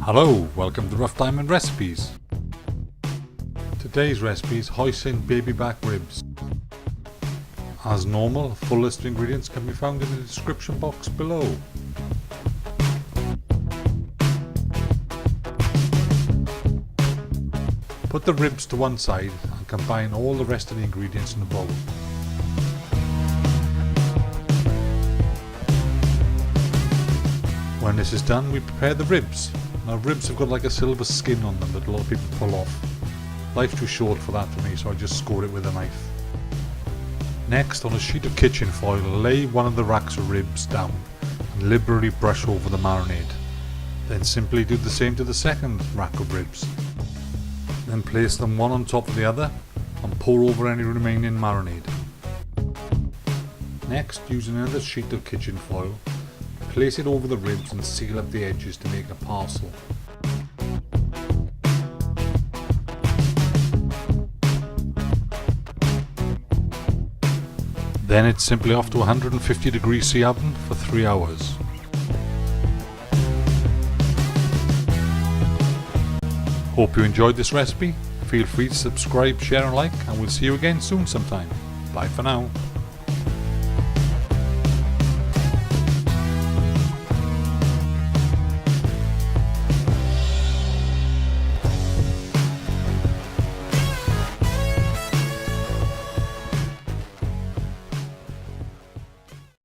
Hello, welcome to Rough Diamond Recipes. Today's recipe is Hoisin baby back ribs. As normal, a full list of ingredients can be found in the description box below. Put the ribs to one side and combine all the rest of the ingredients in a bowl. When this is done, we prepare the ribs. Now ribs have got like a silver skin on them that a lot of people pull off. Life's too short for that for me, so I just score it with a knife. Next, on a sheet of kitchen foil, lay one of the racks of ribs down and liberally brush over the marinade. Then simply do the same to the second rack of ribs. Then place them one on top of the other and pour over any remaining marinade. Next, using another sheet of kitchen foil, place it over the ribs and seal up the edges to make a parcel. Then it's simply off to 150°C oven for 3 hours. Hope you enjoyed this recipe. Feel free to subscribe, share and like, and we'll see you again soon sometime. Bye for now.